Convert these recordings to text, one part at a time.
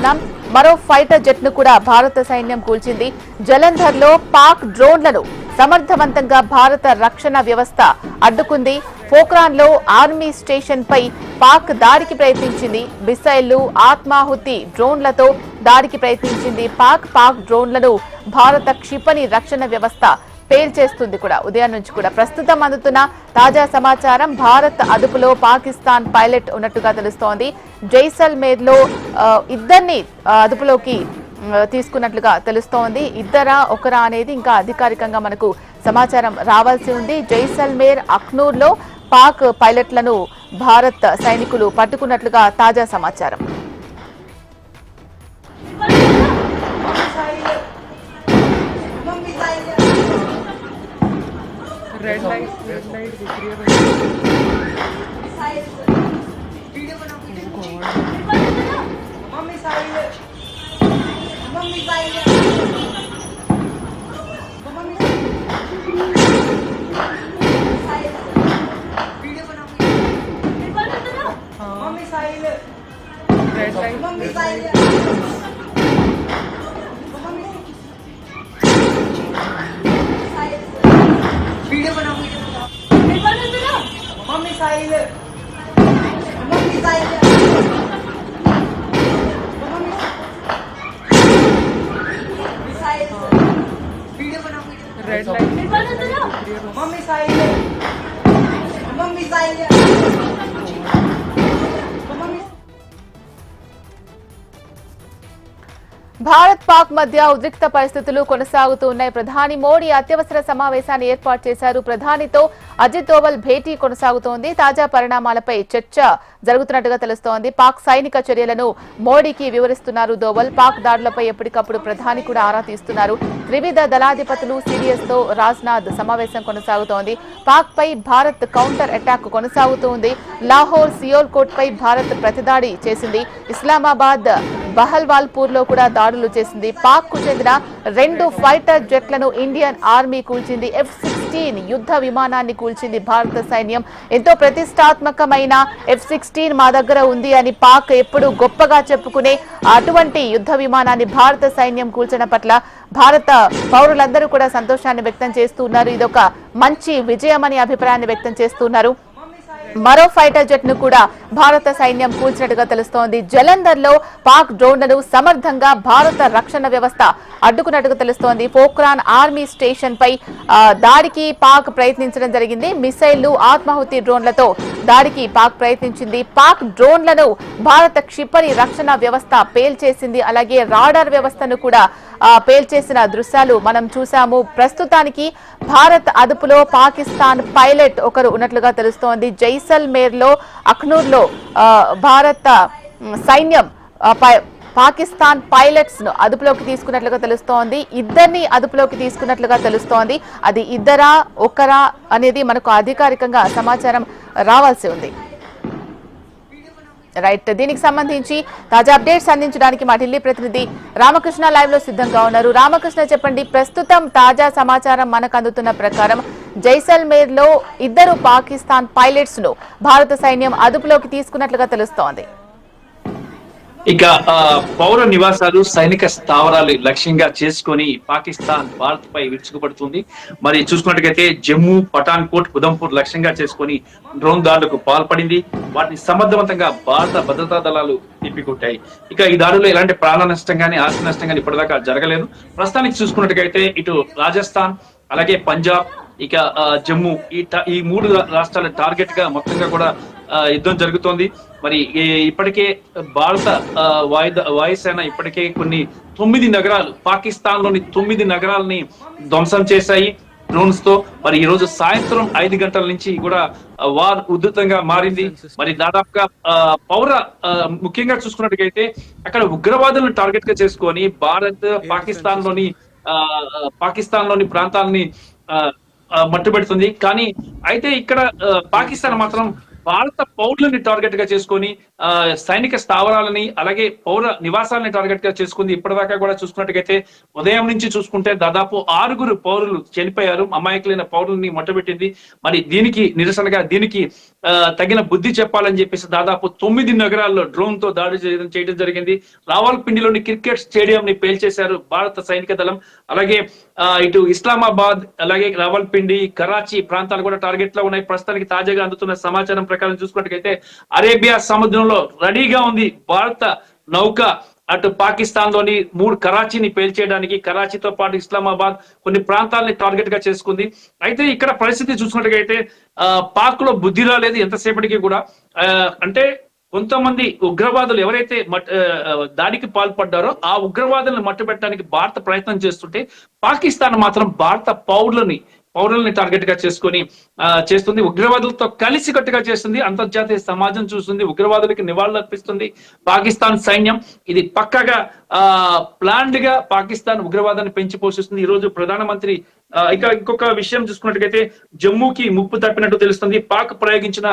చూస్తున్నాం. మరో fighter jet ను కూడా భారత సైన్యం కూల్చింది. జలంధర్ లో పాక్ డ్రోన్లను సమర్థవంతంగా భారత రక్షణ వ్యవస్థ అడ్డుకుంది. పోఖ్రాన్ లో ఆర్మీ స్టేషన్ పై పాక్ దాడికి ప్రయత్నించింది. మిసైళ్లు, ఆత్మాహుతి డ్రోన్లతో దాడికి ప్రయత్నించింది. పాక్ డ్రోన్లను భారత క్షిపణి రక్షణ వ్యవస్థ పేల్చేస్తుంది కూడా. ఉదయం నుంచి కూడా ప్రస్తుతం అందుతున్న తాజా సమాచారం, భారత్ అదుపులో పాకిస్తాన్ పైలట్ ఉన్నట్టుగా తెలుస్తోంది. జైసల్మేర్ లో ఇద్దరిని అదుపులోకి తీసుకున్నట్లుగా తెలుస్తోంది. ఇద్దరా ఒకరా అనేది ఇంకా అధికారికంగా మనకు సమాచారం రావాల్సి ఉంది. జైసల్మేర్, అఖ్నూర్ లో పాక్ పైలట్లను భారత్ సైనికులు పట్టుకున్నట్లుగా తాజా సమాచారం. रेड लाइट दिख रही है mummy side mummy side video बनाऊंगी mummy side red light mummy side video बनाऊंगी mummy side mummy side video बनाऊंगी red light mummy side mummy side Bharat Pak మధ్య ఉద్రిక్త పరిస్థితులు కొనసాగుతూ ఉన్నాయి. ప్రధాని మోడీ అత్యవసర సమావేశాన్ని ఏర్పాటు చేశారు. ప్రధానితో అజిత్ దోవల్ భేటీ కొనసాగుతోంది. తాజా పరిణామాలపై చర్చ జరుగుతున్నట్టుగా తెలుస్తోంది. పాక్ సైనిక చర్యలను మోడీకి వివరిస్తున్నారు దోవల్. పాక్ దాడులపై ఎప్పటికప్పుడు ప్రధాని కూడా ఆరా తీస్తున్నారు. త్రివిధ దళాధిపతులు సీడీఎస్ తో రాజ్నాథ్ సమావేశం కొనసాగుతోంది. పాక్ పై భారత్ కౌంటర్ అటాక్ కొనసాగుతోంది. లాహోర్, సియోల్కోట్ పై భారత్ ప్రతిదాడి చేసింది. ఇస్లామాబాద్, బహల్వాల్పూర్ లో కూడా దాడులు చేసింది. పాక్ కు చెందిన 2 ఫైటర్ జెట్లను ఇండియన్ ఆర్మీ కూల్చింది. F-16 యుద్ధ విమానాన్ని కూల్చింది భారత సైన్యం. ఎంతో ప్రతిష్టాత్మకమైన F-16 మా దగ్గర ఉంది అని పాక్ ఎప్పుడు గొప్పగా చెప్పుకునే అటువంటి యుద్ధ విమానాన్ని భారత సైన్యం కూల్చడం పట్ల భారత పౌరులందరూ కూడా సంతోషాన్ని వ్యక్తం చేస్తున్నారు. ఇదొక మంచి విజయమని అభిప్రాయాన్ని వ్యక్తం చేస్తున్నారు. మరో ఫైటర్ జెట్ ను కూడా భారత సైన్యం కూల్చినట్టుగా తెలుస్తోంది. జలంధర్ లో పాక్ డ్రోన్లను సమర్థంగా భారత రక్షణ వ్యవస్థ అడ్డుకున్నట్టుగా తెలుస్తోంది. పోఖ్రాన్ ఆర్మీ స్టేషన్ పై దాడికి పాక్ ప్రయత్నించడం జరిగింది. మిసైళ్లు, ఆత్మాహుతి డ్రోన్లతో దాడికి పాక్ ప్రయత్నించింది. పాక్ డ్రోన్లను భారత క్షిపణి రక్షణ వ్యవస్థ పేల్చేసింది. అలాగే రాడార్ వ్యవస్థను కూడా పేల్చేసిన దృశ్యాలు మనం చూసాము. ప్రస్తుతానికి భారత్ అదుపులో పాకిస్తాన్ పైలట్ ఒకరు ఉన్నట్లుగా తెలుస్తోంది. జైసల్మేర్ లో, అఖ్నూర్ లో భారత సైన్యం పాకిస్తాన్ పైలట్స్ ను అదుపులోకి తీసుకున్నట్లుగా తెలుస్తోంది. ఇద్దరిని అదుపులోకి తీసుకున్నట్లుగా తెలుస్తోంది. అది ఇద్దరా ఒకరా అనేది మనకు అధికారికంగా సమాచారం రావాల్సి ఉంది. రైట్, దీనికి సంబంధించి తాజా అప్డేట్స్ అందించడానికి మా ఢిల్లీ ప్రతినిధి రామకృష్ణ లైవ్ లో సిద్ధంగా ఉన్నారు. రామకృష్ణ, చెప్పండి, ప్రస్తుతం తాజా సమాచారం మనకు అందుతున్న ప్రకారం జైసల్మేర్ లో 2 పాకిస్తాన్ పైలట్స్ ను భారత సైన్యం అదుపులోకి తీసుకున్నట్లుగా తెలుస్తోంది. ఇక పౌర నివాసాలు, సైనిక స్థావరాలు లక్ష్యంగా చేసుకుని పాకిస్తాన్ భారత్ పై విరుచుకుపడుతుంది. మరి చూసుకున్నట్టుగైతే జమ్మూ, పఠాన్కోట్, ఉదంపూర్ లక్ష్యంగా చేసుకుని డ్రోన్ దాడులకు పాల్పడింది. వాటిని సమర్థవంతంగా భారత భద్రతా దళాలు తిప్పికొట్టాయి. ఇక ఈ దాడుల్లో ఎలాంటి ప్రాణ నష్టం గానీ, ఆస్తి నష్టం గానీ ఇప్పటిదాకా జరగలేదు. ప్రస్తుతానికి చూసుకున్నట్టుగైతే ఇటు రాజస్థాన్, అలాగే పంజాబ్, ఇక జమ్మూ, ఈ 3 రాష్ట్రాల టార్గెట్ గా మొత్తంగా కూడా యుద్ధం జరుగుతోంది. మరి ఇప్పటికే భారత వాయుసేన ఇప్పటికే 9 నగరాలు, పాకిస్తాన్ లోని 9 నగరాలని ధ్వంసం చేశాయి డ్రోన్స్ తో. మరి ఈ రోజు సాయంత్రం 5 గంటల నుంచి కూడా వార్ ఉధృతంగా మారింది. మరి దాదాపుగా ముఖ్యంగా చూసుకున్నట్టుగైతే అక్కడ ఉగ్రవాదులను టార్గెట్ గా చేసుకొని భారత్ పాకిస్తాన్ లోని ప్రాంతాలని మట్టుబెడుతుంది. కానీ అయితే ఇక్కడ పాకిస్తాన్ మాత్రం భారత పౌరులని టార్గెట్ గా చేసుకొని సైనిక స్థావరాలని అలాగే పౌర నివాసాలని టార్గెట్ గా చేసుకుంది. ఇప్పటిదాకా కూడా చూసుకున్నట్టుగైతే ఉదయం నుంచి చూసుకుంటే దాదాపు 6 పౌరులు చనిపోయారు, అమాయకులైన పౌరుల్ని మొట్టబెట్టింది. మరి దీనికి నిరసనగా దీనికి తగిన బుద్ధి చెప్పాలని చెప్పేసి దాదాపు 9 నగరాల్లో డ్రోన్ తో దాడి చేయడం జరిగింది. రావల్పిండిలోని క్రికెట్ స్టేడియం ని పేల్చేశారు భారత సైనిక దళం. అలాగే ఇటు ఇస్లామాబాద్ అలాగే రావల్పిండి కరాచీ ప్రాంతాలు కూడా టార్గెట్ లో ఉన్నాయి. ప్రస్తుతానికి తాజాగా అందుతున్న సమాచారం ప్రకారం చూసుకున్నట్టుగైతే అరేబియా సముద్రంలో రెడీగా ఉంది భారత నౌక. అటు పాకిస్తాన్ లోని 3 కరాచీని పేల్చేయడానికి, కరాచీతో పాటు ఇస్లామాబాద్ కొన్ని ప్రాంతాలని టార్గెట్ గా చేసుకుంది. అయితే ఇక్కడ పరిస్థితి చూసుకున్నట్టుగైతే పాక్ లో బుద్ధి రాలేదు ఎంతసేపటికి కూడా. అంటే కొంతమంది ఉగ్రవాదులు ఎవరైతే దాడికి పాల్పడ్డారో ఆ ఉగ్రవాదులను మట్టుబెట్టడానికి భారత ప్రయత్నం చేస్తుంటే పాకిస్తాన్ మాత్రం భారత పౌరుల్ని టార్గెట్ గా చేసుకొని చేస్తుంది. ఉగ్రవాదులతో కలిసికట్టుగా చేస్తుంది. అంతర్జాతీయ సమాజం చూస్తుంది, ఉగ్రవాదులకి నివాళులు అర్పిస్తుంది పాకిస్తాన్ సైన్యం. ఇది పక్కగా ప్లాన్డ్ గా పాకిస్తాన్ ఉగ్రవాదాన్ని పెంచి పోషిస్తుంది. ఈ రోజు ప్రధానమంత్రి ఇక ఇంకొక విషయం చూసుకున్నట్టుగైతే జమ్మూకి ముప్పు తప్పినట్టు తెలుస్తుంది. పాక్ ప్రయోగించిన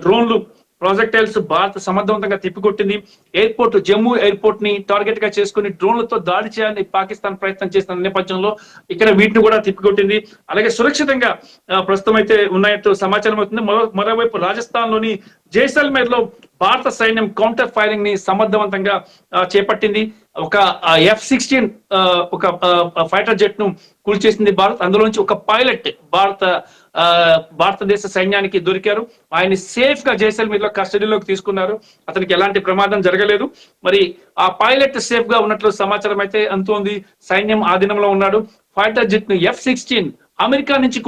డ్రోన్లు ప్రాజెక్టైల్స్ భారత్ సమర్థవంతంగా తిప్పికొట్టింది. ఎయిర్పోర్ట్ జమ్మూ ఎయిర్పోర్ట్ ని టార్గెట్ గా చేసుకుని డ్రోన్లతో దాడి చేయాలని పాకిస్తాన్ ప్రయత్నం చేస్తున్న నేపథ్యంలో ఇక్కడ వీటిని కూడా తిప్పికొట్టింది. అలాగే సురక్షితంగా ప్రస్తుతం అయితే ఉన్నట్టు సమాచారం అవుతుంది. మరోవైపు రాజస్థాన్ లోని జైసల్మేర్ లో భారత సైన్యం కౌంటర్ ఫైరింగ్ ని సమర్థవంతంగా చేపట్టింది. ఒక F-16 ఒక ఫైటర్ జెట్ ను కూల్చేసింది భారత్. అందులోంచి ఒక పైలట్ భారతదేశ సైన్యానికి దొరికారు. ఆయన్ని సేఫ్ గా జైసల్మేర్ లో కస్టడీలోకి తీసుకున్నారు. అతనికి ఎలాంటి ప్రమాదం జరగలేదు. మరి ఆ పైలట్ సేఫ్ గా ఉన్నట్లు సమాచారం అయితే అందుతోంది. సైన్యం ఆధీనంలో ఉన్నాడు. ఫైటర్ జెట్ ను F-16 అమెరికా నుంచి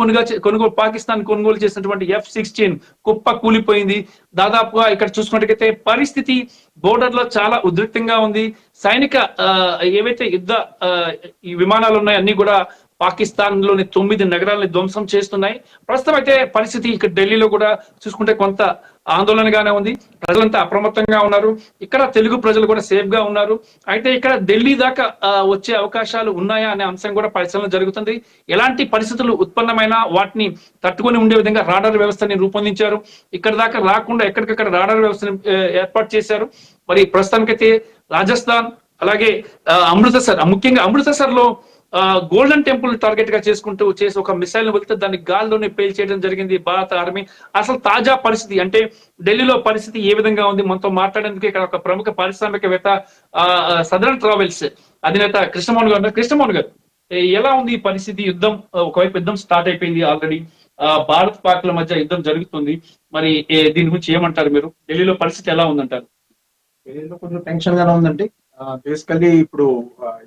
పాకిస్తాన్ కొనుగోలు చేసినటువంటి F-16 కుప్ప కూలిపోయింది. దాదాపుగా ఇక్కడ చూసుకున్నట్టుగైతే పరిస్థితి బోర్డర్ లో చాలా ఉద్రిక్తంగా ఉంది. సైనిక ఏవైతే ఈ విమానాలు ఉన్నాయో అన్ని కూడా పాకిస్తాన్ లోని 9 నగరాలని ధ్వంసం చేస్తున్నాయి. ప్రస్తుతం అయితే పరిస్థితి ఇక్కడ ఢిల్లీలో కూడా చూసుకుంటే కొంత ఆందోళనగానే ఉంది. ప్రజలంతా అప్రమత్తంగా ఉన్నారు. ఇక్కడ తెలుగు ప్రజలు కూడా సేఫ్ గా ఉన్నారు. అయితే ఇక్కడ ఢిల్లీ దాకా వచ్చే అవకాశాలు ఉన్నాయా అనే అంశం కూడా పరిశీలన జరుగుతుంది. ఎలాంటి పరిస్థితులు ఉత్పన్నమైనా వాటిని తట్టుకొని ఉండే విధంగా రాడార్ వ్యవస్థని రూపొందించారు. ఇక్కడ దాకా రాకుండా ఎక్కడికక్కడ రాడార్ వ్యవస్థని ఏర్పాటు చేశారు. మరి ప్రస్తుతానికైతే రాజస్థాన్ అలాగే అమృతసర్, ముఖ్యంగా అమృతసర్ లో గోల్డెన్ టెంపుల్ టార్గెట్ గా చేసి ఒక మిసైల్ ను వెళ్తే దాన్ని గాల్లోనే పేల్చేయడం జరిగింది భారత ఆర్మీ. అసలు తాజా పరిస్థితి అంటే ఢిల్లీలో పరిస్థితి ఏ విధంగా ఉంది మనతో మాట్లాడేందుకు ఇక్కడ ఒక ప్రముఖ పారిశ్రామికవేత్త సదరన్ ట్రావెల్స్ అధినేత కృష్ణమోహన్ గారు. కృష్ణమోహన్ గారు, ఎలా ఉంది ఈ పరిస్థితి? యుద్ధం ఒకవైపు యుద్ధం స్టార్ట్ అయిపోయింది, ఆల్రెడీ భారత్ పాక్ ల మధ్య యుద్ధం జరుగుతుంది. మరి దీని గురించి ఏమంటారు మీరు? ఢిల్లీలో పరిస్థితి ఎలా ఉందంటారు? ఢిల్లీలో కొంచెం టెన్షన్ గానే ఉందండి. బేసికల్లీ ఇప్పుడు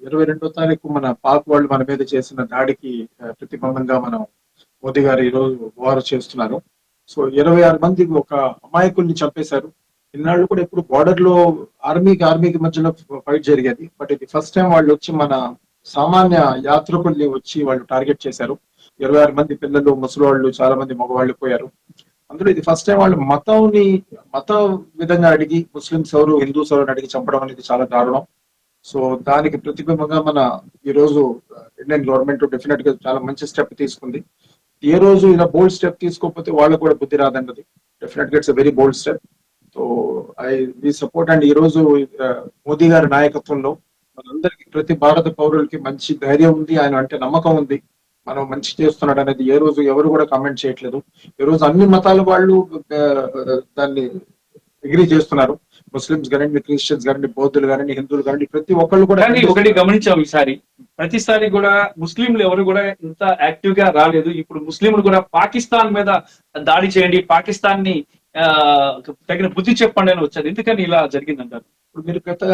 22వ తారీఖు మన పాక్ వాళ్ళు మన మీద చేసిన దాడికి ప్రతిబంధంగా మనం మోదీ గారు ఈ రోజు వారు చేస్తున్నారు. సో 26 మంది ఒక అమాయకుల్ని చంపేశారు. ఇన్నాళ్ళు కూడా ఇప్పుడు బార్డర్ లో ఆర్మీకి మధ్యలో ఫైట్ జరిగేది. బట్ ఇది ఫస్ట్ టైం వాళ్ళు వచ్చి మన సామాన్య యాత్రికుల్ని వచ్చి వాళ్ళు టార్గెట్ చేశారు. 26 మంది పిల్లలు, ముసలివాళ్ళు, చాలా మంది మగవాళ్ళు పోయారు. అందులో ఇది ఫస్ట్ టైం వాళ్ళు మత విధంగా అడిగి, ముస్లింస్ ఎవరు హిందూస్ ఎవరు అడిగి చంపడం అనేది చాలా దారుణం. సో దానికి ప్రతిబింబంగా మన ఈ రోజు ఇండియన్ గవర్నమెంట్ డెఫినెట్ గా చాలా మంచి స్టెప్ తీసుకుంది. ఏ రోజు ఇలా బోల్డ్ స్టెప్ తీసుకోకపోతే వాళ్ళకు కూడా బుద్ధి రాదన్నది. డెఫినెట్ గా it's very bold step. So we support. And ఈ రోజు మోదీ గారి నాయకత్వంలో మనందరికి, ప్రతి భారత పౌరులకి మంచి ధైర్యం ఉంది, ఆయన అంటే నమ్మకం ఉంది, మనం మంచి చేస్తున్నాడు అనేది ఏ రోజు ఎవరు కూడా కామెంట్ చేయట్లేదు. ఈ రోజు అన్ని మతాల వాళ్ళు దాన్ని అగ్రీ చేస్తున్నారు. ముస్లిమ్స్ కానివ్వండి, క్రిస్టియన్స్ కానివ్వండి, బౌద్ధులు కానివ్వండి, హిందువులు కానివ్వండి, ప్రతి ఒక్కళ్ళు కూడా. ఒకటి గమనించాం, ప్రతిసారి కూడా ముస్లింలు ఎవరు కూడా ఇంత యాక్టివ్ గా రాలేదు. ఇప్పుడు ముస్లింలు కూడా పాకిస్తాన్ మీద దాడి చేయండి, పాకిస్తాన్ ని తగిన బుద్ధి చెప్పండి అని వచ్చారు. ఎందుకని ఇలా జరిగిందంటారు? ఇప్పుడు మీరు గత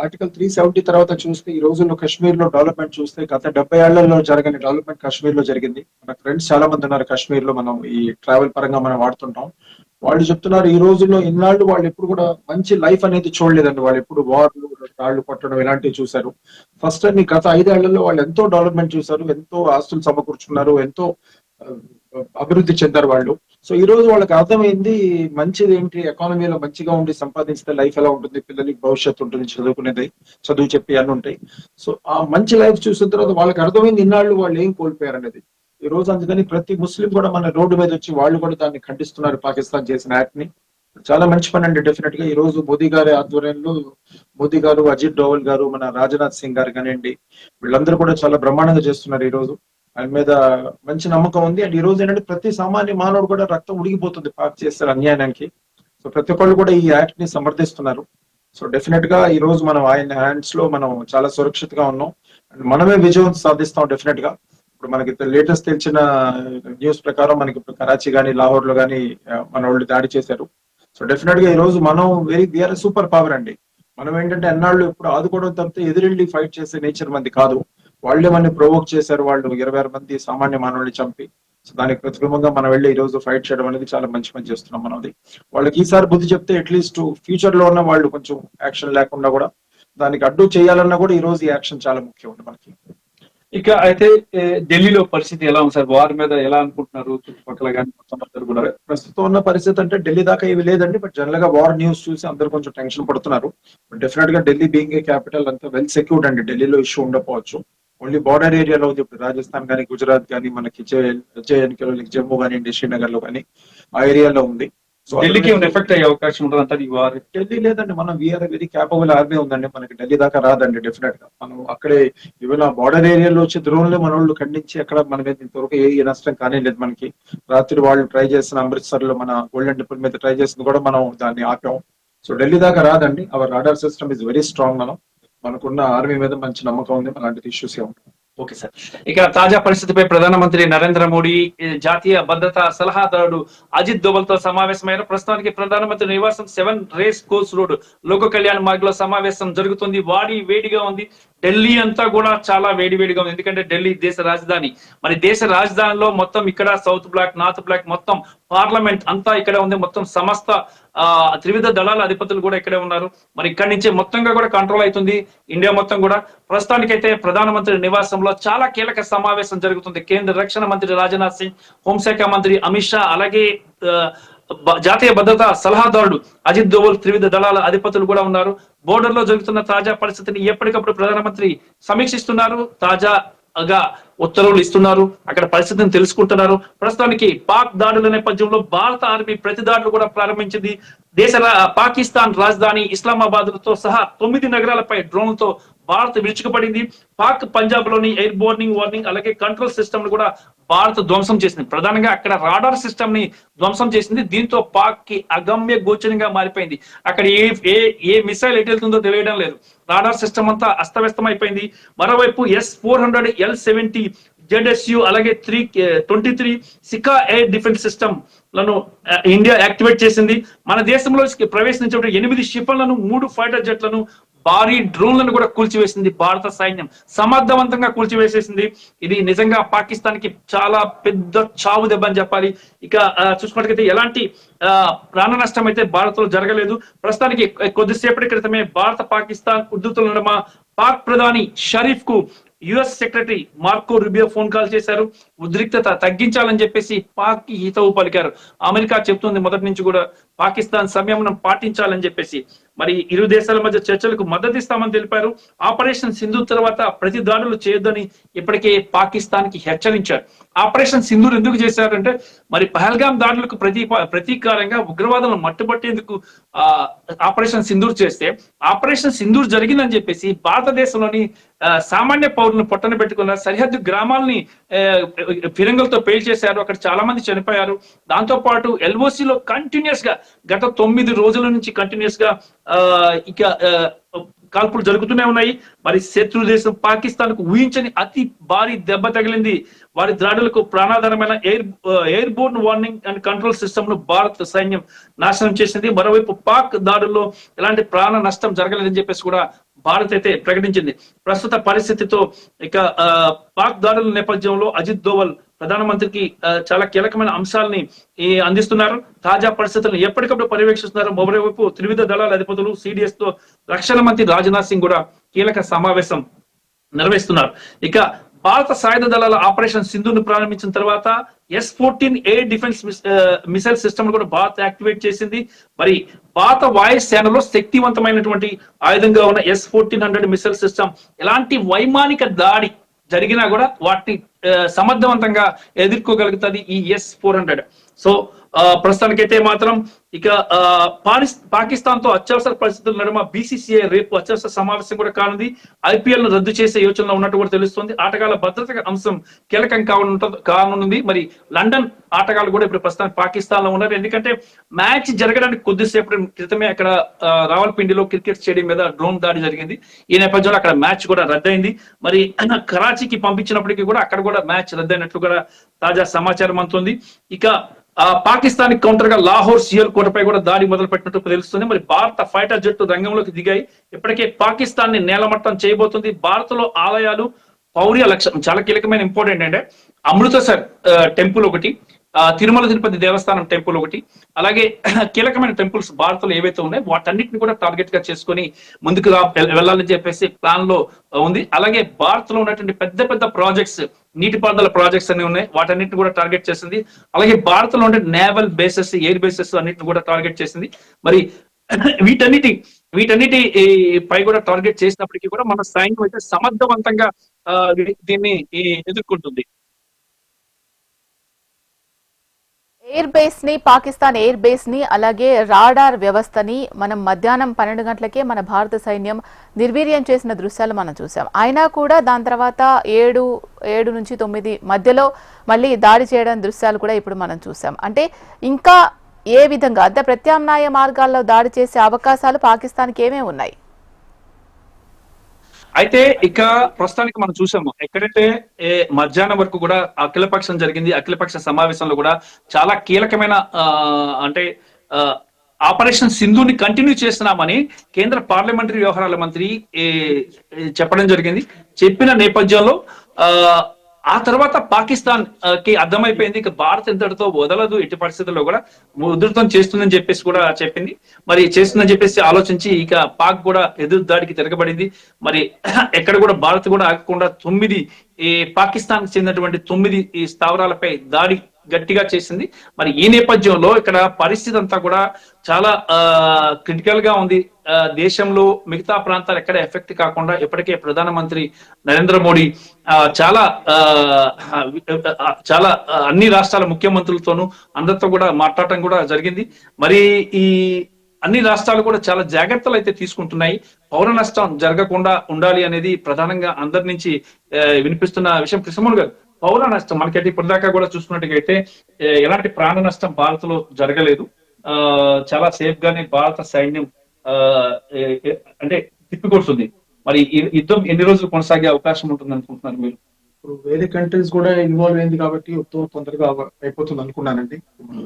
ఆర్టికల్ 370 తర్వాత చూస్తే ఈ రోజుల్లో కశ్మీర్ లో డెవలప్మెంట్ చూస్తే గత 70 ఏళ్లలో జరగని డెవలప్మెంట్ కశ్మీర్ లో జరిగింది. మన ఫ్రెండ్స్ చాలా మంది ఉన్నారు కశ్మీర్ లో, మనం ఈ ట్రావెల్ పరంగా మనం వాడుతుంటాం. వాళ్ళు చెప్తున్నారు ఈ రోజుల్లో ఇన్నాళ్ళు వాళ్ళు ఎప్పుడు కూడా మంచి లైఫ్ అనేది చూడలేదండి. వాళ్ళు ఎప్పుడు వార్లు, రాళ్లు కొట్టడం ఇలాంటివి చూశారు. ఫస్ట్ టైం ఈ గత 5 ఏళ్లలో వాళ్ళు ఎంతో డెవలప్మెంట్ చూశారు, ఎంతో ఆస్తులు సమకూర్చున్నారు, ఎంతో అభివృద్ధి చెందారు వాళ్ళు. సో ఈ రోజు వాళ్ళకి అర్థమైంది మంచిది ఏంటి, ఎకానమీలో మంచిగా ఉండి సంపాదిస్తే లైఫ్ ఎలా ఉంటుంది, పిల్లలకి భవిష్యత్తు ఉంటుంది, చదువుకునేది, చదువు చెప్పి అన్నీ ఉంటాయి. సో ఆ మంచి లైఫ్ చూసిన తర్వాత వాళ్ళకి అర్థమైంది ఇన్నాళ్ళు వాళ్ళు ఏం కోల్పోయారు అనేది. ఈ రోజు అందుకని ప్రతి ముస్లిం కూడా మన రోడ్డు మీద వచ్చి వాళ్ళు కూడా దాన్ని ఖండిస్తున్నారు, పాకిస్తాన్ చేసిన యాక్ట్ ని. చాలా మంచి పని అండి. డెఫినెట్ గా ఈ రోజు మోదీ గారి ఆధ్వర్యంలో మోదీ గారు, అజిత్ డోవల్ గారు, మన రాజ్నాథ్ సింగ్ గారు కానివ్వండి, వీళ్ళందరూ కూడా చాలా బ్రహ్మాండంగా చేస్తున్నారు. ఈ రోజు ఆయన మీద మంచి నమ్మకం ఉంది. అండ్ ఈ రోజు ఏంటంటే ప్రతి సామాన్య మానవుడు కూడా రక్తం ఉడిగిపోతుంది పాక్ చేస్తారు అన్యాయానికి. సో ప్రతి ఒక్కళ్ళు కూడా ఈ యాక్ట్ ని సమర్థిస్తున్నారు. సో డెఫినెట్ గా ఈ రోజు మనం ఆయన హ్యాండ్స్ లో మనం చాలా సురక్షితంగా ఉన్నాం అండ్ మనమే విజయం సాధిస్తాం డెఫినెట్ గా. ఇప్పుడు మనకి లేటెస్ట్ తెలిసిన న్యూస్ ప్రకారం మనకి ఇప్పుడు కరాచీ కానీ లాహోర్ లో కానీ మన వాళ్ళు దాడి చేశారు. సో డెఫినెట్ గా ఈ రోజు మనం వీఆర్ సూపర్ పవర్ అండి. మనం ఏంటంటే ఎన్నాళ్ళు ఇప్పుడు ఆదుకోవడం తప్పితే ఎదురెళ్ళి ఫైట్ చేసే నేచర్ మంది కాదు. వాళ్ళే మనని ప్రొవోక్ చేశారు. వాళ్ళు 26 మంది సామాన్య మానవుల్ని చంపి. సో దానికి ప్రతిబింబంగా మనం వెళ్ళి ఈ రోజు ఫైట్ చేయడం అనేది చాలా మంచి పని చేస్తున్నాం మనం. అది వాళ్ళకి ఈసారి బుద్ధి చెప్తే అట్లీస్ట్ ఫ్యూచర్ లో ఉన్న వాళ్ళు కొంచెం యాక్షన్ లేకుండా కూడా దానికి అడ్డు చేయాలన్నా కూడా ఈ రోజు ఈ యాక్షన్ చాలా ముఖ్యం ఉంది మనకి. ఇక అయితే ఢిల్లీలో పరిస్థితి ఎలా ఉంది సార్? వారి మీద ఎలా అనుకుంటున్నారు చుట్టుపక్కల కానీ మొత్తం అందరూ కూడా? ప్రస్తుతం ఉన్న పరిస్థితి అంటే ఢిల్లీ దాకా ఏవి లేదండి. బట్ జనరల్ గా వార్ న్యూస్ చూసి అందరూ కొంచెం టెన్షన్ పడుతున్నారు. డెఫినెట్ గా ఢిల్లీ బీయింగ్ ఏ క్యాపిటల్ అంతా వెల్ సెక్యూర్డ్ అండి. ఢిల్లీలో ఇష్యూ ఉండకపోవచ్చు. ఓన్లీ బార్డర్ ఏరియాలో ఉంది. ఇప్పుడు రాజస్థాన్ కానీ, గుజరాత్ కానీ, మనకి జేఎన్కేలో జమ్మూ కానివ్వండి, శ్రీనగర్ లో కానీ ఆ ఏరియాలో ఉంది. సో ఢిల్లీకి ఎఫెక్ట్ అయ్యే అవకాశం ఉంటుంది అంటారు ఈ వార్? ఢిల్లీ లేదండి. మనం వీఆర్ వెరీ క్యాపబుల్ ఆర్మీ ఉందండి. మనకి ఢిల్లీ దాకా రాదండి డెఫినెట్ గా. మనం అక్కడే ఈవెన్ ఆ బార్డర్ ఏరియాలో వచ్చే డ్రోన్లే మన వాళ్ళు ఖండించి అక్కడ మన మీద ఇంతవరకు ఏ నష్టం కానీ లేదు మనకి. రాత్రి వాళ్ళు ట్రై చేసిన అమృత్సర్ లో మన గోల్డెన్ టెంపుల్ మీద ట్రై చేసింది కూడా మనం దాన్ని ఆపాం. సో ఢిల్లీ దాకా రాదండి. Our radar system is very strong. మనకున్న ఆర్మీ మీద మంచి నమ్మకం ఉంది. అలాంటి ఇష్యూస్ ఏ ఉంటాయి. Okay sir. ఇక తాజా పరిస్థితిపై ప్రధానమంత్రి నరేంద్ర మోడీ జాతీయ భద్రతా సలహాదారుడు అజిత్ దోవల్ తో సమావేశమైన. ప్రస్తుతానికి ప్రధానమంత్రి నివాసం 7 రేస్ కోర్స్ రోడ్ లోక కళ్యాణ్ మార్గ్ లో సమావేశం జరుగుతుంది. వేడిగా ఉంది. ఢిల్లీ అంతా కూడా చాలా వేడిగా ఉంది. ఎందుకంటే ఢిల్లీ దేశ రాజధాని. మరి దేశ రాజధానిలో మొత్తం ఇక్కడ సౌత్ బ్లాక్, నార్త్ బ్లాక్, మొత్తం పార్లమెంట్ అంతా ఇక్కడ ఉంది. మొత్తం సమస్త త్రివిధ దళాల అధిపతులు కూడా ఇక్కడే ఉన్నారు. మరి ఇక్కడి నుంచే మొత్తంగా కూడా కంట్రోల్ అవుతుంది ఇండియా మొత్తం కూడా. ప్రస్తుతానికైతే ప్రధానమంత్రి నివాసంలో చాలా కీలక సమావేశం జరుగుతుంది. కేంద్ర రక్షణ మంత్రి రాజ్నాథ్ సింగ్, హోంశాఖ మంత్రి అమిత్ షా, అలాగే జాతీయ భద్రతా సలహాదారుడు అజిత్ దోవల్, త్రివిధ దళాల అధిపతులు కూడా ఉన్నారు. బోర్డర్ లో జరుగుతున్న తాజా పరిస్థితిని ఎప్పటికప్పుడు ప్రధానమంత్రి సమీక్షిస్తున్నారు. తాజాగా ఉత్తర్వులు ఇస్తున్నారు. అక్కడ పరిస్థితిని తెలుసుకుంటున్నారు. ప్రస్తుతానికి పాక్ దాడుల నేపథ్యంలో భారత ఆర్మీ ప్రతి దాడులు కూడా ప్రారంభించింది. పాకిస్తాన్ రాజధాని ఇస్లామాబాద్ తో సహా 9 నగరాలపై డ్రోన్లతో భారత్ విరుచుకుపడింది. పాక్ పంజాబ్ లోని ఎయిర్ బోర్నింగ్, వార్నింగ్, అలాగే కంట్రోల్ సిస్టమ్ కూడా భారత్ ధ్వంసం చేసింది. ప్రధానంగా అక్కడ రాడార్ సిస్టమ్ ని ధ్వంసం చేసింది. దీంతో పాక్ కి అగమ్య గోచరంగా మారిపోయింది. అక్కడ ఏ మిసైల్ ఎటు వెళ్తుందో తెలియడం లేదు. రాడార్ సిస్టమ్ అంతా అస్తవ్యస్తం అయిపోయింది. మరోవైపు S-400 L-70 ZSU అలాగే 323 సికా ఎయిర్ డిఫెన్స్ సిస్టమ్ లను ఇండియా యాక్టివేట్ చేసింది. మన దేశంలో ప్రవేశించే 8 క్షిపణులను, 3 ఫైటర్ జెట్లను, భారీ డ్రోన్లను కూడా కూల్చివేసింది భారత సైన్యం. సమర్థవంతంగా కూల్చివేసేసింది. ఇది నిజంగా పాకిస్తాన్ కి చాలా పెద్ద చావు దెబ్బ అని చెప్పాలి. ఇక చూసుకున్నట్లయితే ఎలాంటి ప్రాణ నష్టం అయితే భారత్ లో జరగలేదు. ప్రస్తుతానికి కొద్దిసేపటి క్రితమే భారత పాకిస్తాన్ ఉద్రిక్తల నడుమ పాక్ ప్రధాని షరీఫ్ కు US secretary Marco Rubio phone call చేశారు. ఉద్రిక్తత తగ్గించాలని చెప్పేసి పాక్ కి హితవు పలికారు. అమెరికా చెప్తుంది మొదటి నుంచి కూడా పాకిస్తాన్ సంయమనం పాటించాలని చెప్పేసి. మరి ఇరు దేశాల మధ్య చర్చలకు మద్దతు ఇస్తామని తెలిపారు. ఆపరేషన్ సింధూర్ తర్వాత ప్రతి దాడులు చేయొద్దని ఇప్పటికే పాకిస్తాన్ కి హెచ్చరించారు. ఆపరేషన్ సింధూర్ ఎందుకు చేశారంటే మరి పహల్గామ్ దాడులకు ప్రతీకారంగా ఉగ్రవాదులను మట్టుబట్టేందుకు ఆపరేషన్ సింధూర్ చేస్తే, ఆపరేషన్ సింధూర్ జరిగిందని చెప్పేసి భారతదేశంలోని సామాన్య పౌరులను పొట్టన పెట్టుకున్న సరిహద్దు గ్రామాలని ఫిరంగులతో పేల్చేశారు. అక్కడ చాలా మంది చనిపోయారు. దాంతో పాటు ఎల్ఓసిలో కంటిన్యూస్ గా గత 9 రోజుల నుంచి కంటిన్యూస్ గా ఇక కాల్పులు జరుగుతూనే ఉన్నాయి. మరి శత్రు దేశం పాకిస్తాన్ కు ఊహించని అతి భారీ దెబ్బ తగిలింది. వారి దాడులకు ప్రాణాధారమైన airborne warning and control system ను భారత సైన్యం నాశనం చేసింది. మరోవైపు పాక్ దాడుల్లో ఎలాంటి ప్రాణ నష్టం జరగలేదని చెప్పేసి కూడా భారత్ అయితే ప్రకటించింది. ప్రస్తుత పరిస్థితితో ఇక పాక్ దాడుల నేపథ్యంలో అజిత్ దోవల్ ప్రధానమంత్రికి చాలా కీలకమైన అంశాలని అందిస్తున్నారు. తాజా పరిస్థితులను ఎప్పటికప్పుడు పర్యవేక్షిస్తున్నారు. మరోవైపు త్రివిధ దళాల అధిపతులు సిడిఎస్ తో రక్షణ మంత్రి రాజ్నాథ్ సింగ్ కూడా కీలక సమావేశం నిర్వహిస్తున్నారు. ఇక భారత సాయుధ దళాల ఆపరేషన్ సింధూర్ను ప్రారంభించిన తర్వాత S-14 air defence missile system కూడా భారత్ యాక్టివేట్ చేసింది. మరి భారత వాయుసేనలో శక్తివంతమైనటువంటి ఆయుధంగా ఉన్న S-1400 మిసైల్ సిస్టమ్ ఎలాంటి వైమానిక దాడి జరిగినా కూడా వాటిని సమర్థవంతంగా ఎదుర్కోగలుగుతుంది ఈ S-400. సో ప్రస్తుతానికైతే మాత్రం ఇక పాకిస్తాన్ తో అత్యవసర పరిస్థితుల నడుమ BCCI రేపు అత్యవసర సమావేశం కూడా కానుంది. IPL ను రద్దు చేసే యోచనలో ఉన్నట్టు కూడా తెలుస్తుంది. ఆటగాళ్ల భద్రత అంశం కీలకం కానుంది. మరి లండన్ ఆటగాళ్లు కూడా ఇప్పుడు ప్రస్తుతానికి పాకిస్తాన్ లో ఉన్నారు. ఎందుకంటే మ్యాచ్ జరగడానికి కొద్దిసేపటి క్రితమే అక్కడ రావల్పిండిలో క్రికెట్ స్టేడియం మీద డ్రోన్ దాడి జరిగింది. ఈ నేపథ్యంలో అక్కడ మ్యాచ్ కూడా రద్దయింది. మరి కరాచీకి పంపించినప్పటికీ కూడా అక్కడ కూడా మ్యాచ్ రద్దయినట్లు కూడా తాజా సమాచారం అందుతుంది. ఇక పాకిస్తాన్ కౌంటర్ గా లాహోర్ సియాల్కోటపై కూడా దాడి మొదలు పెట్టినట్టు తెలుస్తుంది. మరి భారత ఫైటర్ జట్టు రంగంలోకి దిగాయి. ఇప్పటికే పాకిస్తాన్ ని నేలమట్టం చేయబోతుంది. భారత్ లో ఆలయాలు పౌర్య లక్ష్యం చాలా కీలకమైన ఇంపార్టెంట్ అంటే అమృతసర్ టెంపుల్ ఒకటి, తిరుమల తిరుపతి దేవస్థానం టెంపుల్ ఒకటి, అలాగే కీలకమైన టెంపుల్స్ భారత్ లో ఏవైతే ఉన్నాయో వాటన్నిటిని కూడా టార్గెట్ గా చేసుకుని ముందుకు వెళ్ళాలని చెప్పేసి ప్లాన్ లో ఉంది. అలాగే భారత్ లో ఉన్నటువంటి పెద్ద పెద్ద ప్రాజెక్ట్స్, నీటిపారుదల ప్రాజెక్ట్స్ అన్ని ఉన్నాయి, వాటన్నిటిని కూడా టార్గెట్ చేసింది. అలాగే భారత్ లో ఉండే నేవల్ బేసెస్, ఎయిర్ బేసెస్ అన్నిటిని కూడా టార్గెట్ చేసింది. మరి వీటన్నిటి పై కూడా టార్గెట్ చేసినప్పటికీ కూడా మన సైన్యం అయితే సమర్థవంతంగా దీన్ని ఎదుర్కొంటుంది. ఎయిర్ బేస్ ని, పాకిస్తాన్ ఎయిర్ బేస్ ని, అలాగే రాడార్ వ్యవస్థని మనం మధ్యాహ్నం 12 గంటలకే మన భారత సైన్యం నిర్వీర్యం చేసిన దృశ్యాలు మనం చూసాం. అయినా కూడా దాని తర్వాత 7 నుంచి 9 మధ్యలో మళ్ళీ దాడి చేయడం దృశ్యాలు కూడా ఇప్పుడు మనం చూసాం. అంటే ఇంకా ఏ విధంగా అంటే ప్రత్యామ్నాయ మార్గాల్లో దాడి చేసే అవకాశాలు పాకిస్తాన్కి ఏమేమి ఉన్నాయి? అయితే ఇక ప్రస్తుతానికి మనం చూసాము ఎక్కడైతే మధ్యాహ్నం వరకు కూడా అఖిలపక్షం జరిగింది. అఖిలపక్ష సమావేశంలో కూడా చాలా కీలకమైన అంటే ఆపరేషన్ సింధుని కంటిన్యూ చేస్తున్నామని కేంద్ర పార్లమెంటరీ వ్యవహారాల మంత్రి చెప్పడం జరిగింది. చెప్పిన నేపథ్యంలో ఆ తర్వాత పాకిస్తాన్ కి అర్థమైపోయింది ఇక భారత్ ఇంతటితో వదలదు, ఎట్టి పరిస్థితుల్లో కూడా ఉధృతం చేస్తుందని చెప్పేసి కూడా చెప్పింది. మరి చేస్తుందని చెప్పేసి ఆలోచించి ఇక పాక్ కూడా ఎదురు దాడికి తిరగబడింది. మరి ఎక్కడ కూడా భారత్ కూడా ఆగకుండా 9 పాకిస్తాన్ కి చెందినటువంటి 9 స్థావరాలపై దాడి గట్టిగా చేసింది. మరి ఈ నేపథ్యంలో ఇక్కడ పరిస్థితి అంతా కూడా చాలా క్రిటికల్ గా ఉంది. దేశంలో మిగతా ప్రాంతాలు ఎక్కడ ఎఫెక్ట్ కాకుండా ఇప్పటికే ప్రధానమంత్రి నరేంద్ర మోడీ చాలా అన్ని రాష్ట్రాల ముఖ్యమంత్రులతోనూ అందరితో కూడా మాట్లాడటం కూడా జరిగింది. మరి ఈ అన్ని రాష్ట్రాలు కూడా చాలా జాగ్రత్తలు అయితే తీసుకుంటున్నాయి. పౌర నష్టం జరగకుండా ఉండాలి అనేది ప్రధానంగా అందరి నుంచి వినిపిస్తున్న విషయం. కృష్ణమోహన్ గారు, పౌర నష్టం మనకైతే ఇప్పటిదాకా కూడా చూసుకున్నట్టుగైతే ఎలాంటి ప్రాణ నష్టం భారత్ లో జరగలేదు. చాలా సేఫ్ గానే భారత సైన్యం అంటే తిప్పికొడుతుంది. మరి యుద్ధం ఎన్ని రోజులు కొనసాగే అవకాశం ఉంటుంది అనుకుంటున్నారు మీరు? ఇప్పుడు వేరే కంట్రీస్ కూడా ఇన్వాల్వ్ అయింది కాబట్టి తొందరగా అయిపోతుంది అనుకున్నానండి.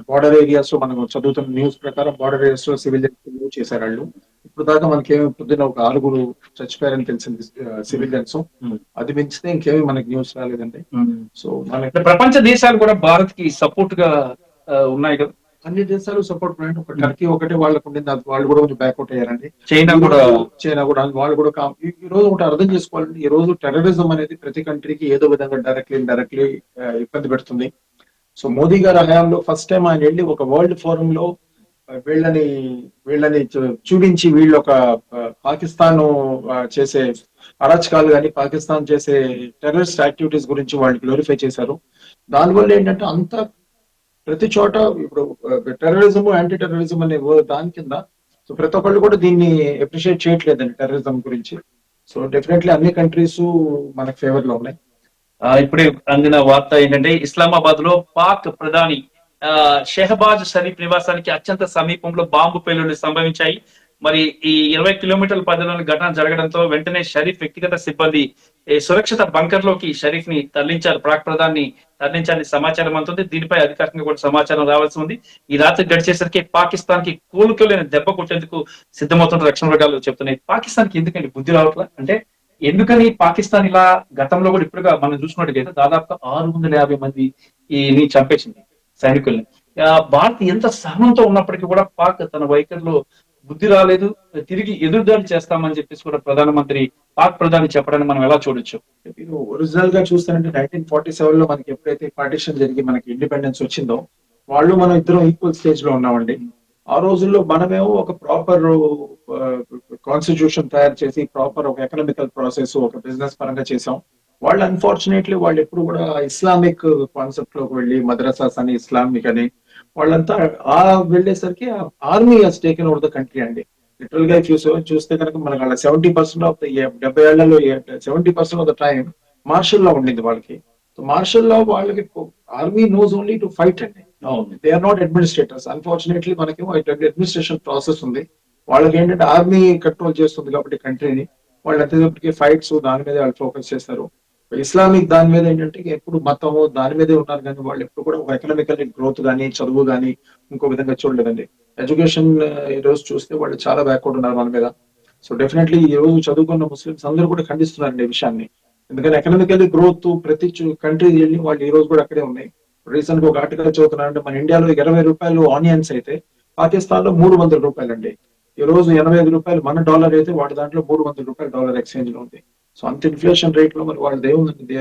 బార్డర్ ఏరియాస్ లో మనం చదువుతున్న న్యూస్ ప్రకారం బార్డర్ ఏరియాస్ లో సివిలియన్స్ మూవ్ చేశారు వాళ్ళు. ఇప్పుడు దాకా మనకేమి పొద్దున్న ఒక 6 చచ్చిపోయారని తెలిసింది సివిలియన్స్. అది మించితే ఇంకేమి మనకి న్యూస్ రాలేదండి. సో మన ప్రపంచ దేశాలు కూడా భారత్ కి సపోర్ట్ గా ఉన్నాయి కదా? అన్ని దేశాలు సపోర్ట్ ఉన్నాయి. ఒక టర్కీ ఒకటే వాళ్ళకు ఉండింది, వాళ్ళు కూడా కొంచెం బ్యాక్అవుట్ అయ్యారండి. చైనా కూడా వాళ్ళు కూడా ఈ రోజు ఒకటి అర్థం చేసుకోవాలండి. ఈ రోజు టెర్రరిజం అనేది ప్రతి కంట్రీకి ఏదో విధంగా డైరెక్ట్లీ ఇబ్బంది పెడుతుంది. సో మోదీ గారి హయాంలో ఫస్ట్ టైం ఆయన వెళ్ళి ఒక వరల్డ్ ఫోరం లో వీళ్ళని చూపించి వీళ్ళు ఒక పాకిస్తాన్ చేసే అరాచకాలు కానీ పాకిస్తాన్ చేసే టెర్రరిస్ట్ యాక్టివిటీస్ గురించి వాళ్ళు గ్లోరిఫై చేశారు. దానివల్ల ఏంటంటే అంత ప్రతి చోట ఇప్పుడు టెర్రరిజం, యాంటీ టెర్రరిజం అనే దాని కింద సో ప్రతి ఒక్కళ్ళు కూడా దీన్ని అప్రిషియేట్ చేయట్లేదండి టెర్రరిజం గురించి. సో డెఫినెట్లీ అన్ని కంట్రీస్ మనకు ఫేవర్ లో ఉన్నాయి. ఇప్పుడే అందిన వార్త ఏంటంటే ఇస్లామాబాద్ లో పాక్ ప్రధాని షెహబాజ్ షరీఫ్ నివాసానికి అత్యంత సమీపంలో బాంబు పేలుళ్లు సంభవించాయి. మరి ఈ 20 కిలోమీటర్ల పరిధిలోని ఘటన జరగడంతో వెంటనే షరీఫ్ వ్యక్తిగత సిబ్బంది సురక్షిత బంకర్ లోకి షరీఫ్ ని తరలించారు. పాక్ ప్రధాని తరలించాలని సమాచారం అందుతుంది. దీనిపై అధికారికంగా కూడా సమాచారం రావాల్సి ఉంది. ఈ రాత్రి గడిచేసరికి పాకిస్తాన్ కి కోలుకోలేని దెబ్బ కొట్టేందుకు సిద్ధమవుతున్న రక్షణ వర్గాలు చెప్తున్నాయి. పాకిస్తాన్ కి ఎందుకండి బుద్ధి రావట్లా? అంటే ఎందుకని పాకిస్తాన్ ఇలా గతంలో కూడా ఇప్పుడుగా మనం చూసుకున్నట్టుగైతే దాదాపు 650 మంది చంపేసింది సైనికుల్ని. భారత్ ఎంత సహనంతో ఉన్నప్పటికీ కూడా పాక్ తన వైఖరిలో బుద్ధి రాలేదు, తిరిగి ఎదురుదాడి చేస్తామని చెప్పేసి కూడా పాక్ ప్రధాని చెప్పడాన్ని మనం ఎలా చూడొచ్చు? మీరు ఒరిజినల్ గా చూస్తానంటే 1947 లో మనకి ఎప్పుడైతే పార్టిషన్ జరిగి మనకి ఇండిపెండెన్స్ వచ్చిందో మనం ఇద్దరం ఈక్వల్ స్టేజ్ లో ఉన్నామండి. ఆ రోజుల్లో మనమేమో ఒక ప్రాపర్ కాన్స్టిట్యూషన్ తయారు చేసి ప్రాపర్ ఒక ఎకనామికల్ ప్రాసెస్, ఒక బిజినెస్ పరంగా చేసాం. వాళ్ళు అన్ఫార్చునేట్లీ వాళ్ళు ఎప్పుడు కూడా ఇస్లామిక్ కాన్సెప్ట్ లోకి వెళ్ళి మద్రసాస్ అని ఇస్లామిక్ అని వాళ్ళంతా ఆ వెళ్ళేసరికి army has taken over the country అండి. లిటరల్ గా చూస్తే కనుక మనకు అలా 70% ఆఫ్ ద 70 ఏళ్లలో 70% of the time martial law ఉండింది వాళ్ళకి. సో మార్షల్ లా వాళ్ళకి army knows only to fight అండి. They are not administrators. Unfortunately మనకి అడ్మినిస్ట్రేషన్ ప్రాసెస్ ఉంది. వాళ్ళకి ఏంటంటే ఆర్మీ కంట్రోల్ చేస్తుంది కాబట్టి కంట్రీని, వాళ్ళు అంతేపటికి ఫైట్స్ దాని మీద వాళ్ళు ఫోకస్ చేస్తారు. ఇస్లామిక్ దాని మీద ఏంటంటే ఎప్పుడు మతము దాని మీదే ఉన్నారు, కానీ వాళ్ళు ఎప్పుడు కూడా ఒక ఎకనామికల్ గ్రోత్ కానీ చదువు కానీ ఇంకో విధంగా చూడలేదండి. ఎడ్యుకేషన్ ఈ రోజు చూస్తే వాళ్ళు చాలా బ్యాక్వర్డ్ ఉన్నారు మన మీద. సో డెఫినెట్లీ ఈ రోజు చదువుకున్న ముస్లిమ్స్ అందరూ కూడా ఖండిస్తున్నారండి ఈ విషయాన్ని. ఎందుకంటే ఎకనామికల్ గ్రోత్ ప్రతి కంట్రీ వెళ్ళి వాళ్ళు ఈ రోజు కూడా అక్కడే ఉన్నాయి. రీసెంట్ గా ఒక ఆర్టికల్ చదువుతున్నారంటే మన ఇండియాలో 20 రూపాయలు ఆనియన్స్ అయితే పాకిస్తాన్ లో 300 రూపాయలు అండి. ఈ రోజు 85 రూపాయలు మన డాలర్ అయితే వాటి దాంట్లో 300 రూపాయలు డాలర్ ఎక్స్చేంజ్ లో ఉంది. సో అంత ఇన్ఫ్లేషన్ రేట్ లో మరి వాళ్ళు దేవుంది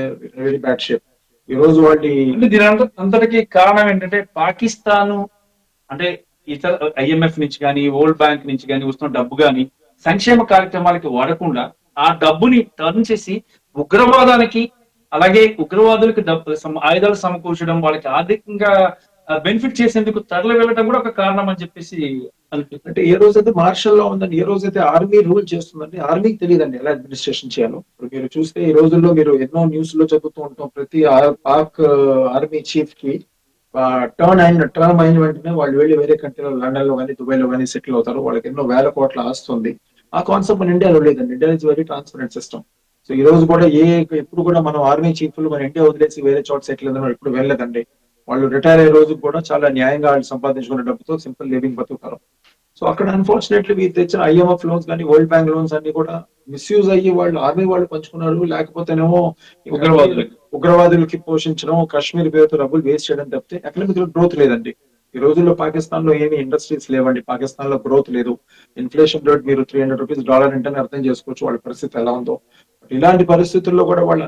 వెరీ బ్యాడ్ షేప్. ఈ రోజు వాళ్ళ అంటే దీని అంతటికి కారణం ఏంటంటే పాకిస్తాన్ అంటే ఇతర IMF నుంచి కానీ వరల్డ్ బ్యాంక్ నుంచి కానీ వస్తున్న డబ్బు కానీ సంక్షేమ కార్యక్రమాలకి వాడకుండా ఆ డబ్బుని టర్న్ చేసి ఉగ్రవాదానికి, అలాగే ఉగ్రవాదులకు ఆయుధాలు సమకూర్చడం, వాళ్ళకి ఆర్థికంగా బెనిఫిట్ చేసేందుకు తరలి వెళ్ళడం కూడా ఒక కారణం అని చెప్పేసి అనిపిస్తుంది. అంటే ఏ రోజైతే మార్షల్ లా ఉందండి, ఏ రోజైతే ఆర్మీ రూల్ చేస్తుందండి, ఆర్మీకి తెలియదండి ఎలా అడ్మినిస్ట్రేషన్ చేయాలో. ఇప్పుడు మీరు చూస్తే ఈ రోజుల్లో మీరు ఎన్నో న్యూస్ లో చదువుతూ ఉంటాం, ప్రతి పాక్ ఆర్మీ చీఫ్ కి టర్మ్ అయిన వెంటనే వాళ్ళు వెళ్ళి వేరే కంట్రీలో లండన్ లో కానీ దుబాయ్ లో కానీ సెటిల్ అవుతారు. వాళ్ళకి ఎన్నో వేల కోట్ల ఆస్తుంది. ఆ కాన్సెప్ట్ మన ఇండియాలో లేదండి. India is very transparent system. So ఈ రోజు కూడా ఎప్పుడు కూడా మనం ఆర్మీ చీఫ్లు మన ఇండియా వదిలేసి వేరే చోట సెటిల్ అయిన ఇప్పుడు వెళ్ళలేదండి. వాళ్ళు రిటైర్ అయ్యే రోజు కూడా చాలా న్యాయంగా వాళ్ళు సంపాదించుకున్న డబ్బుతో సింపుల్ లివింగ్ బతుకుతారు. సో అక్కడ అన్ఫార్చునేట్లీ వీరు తెచ్చిన IMF లోన్స్ కానీ వరల్డ్ బ్యాంక్ లోన్స్ అన్ని కూడా మిస్యూజ్ అయ్యి వాళ్ళు ఆర్మీ వాళ్ళు పంచుకున్నారు. లేకపోతేనేమో ఉగ్రవాదులకి పోషించడం, కాశ్మీర్ పేరుతో డబ్బులు వేస్ట్ చేయడం తప్పితే ఎకనామిక్ గ్రోత్ లేదండి. ఈ రోజుల్లో పాకిస్తాన్ లో ఏమి ఇండస్ట్రీస్ లేవండి. పాకిస్తాన్ లో గ్రోత్ లేదు. ఇన్ఫ్లేషన్ రేట్ మీరు $300 అంటేనే అర్థం చేసుకోవచ్చు వాళ్ళ పరిస్థితి ఎలా ఉందో. ఇలాంటి పరిస్థితుల్లో కూడా వాళ్ళ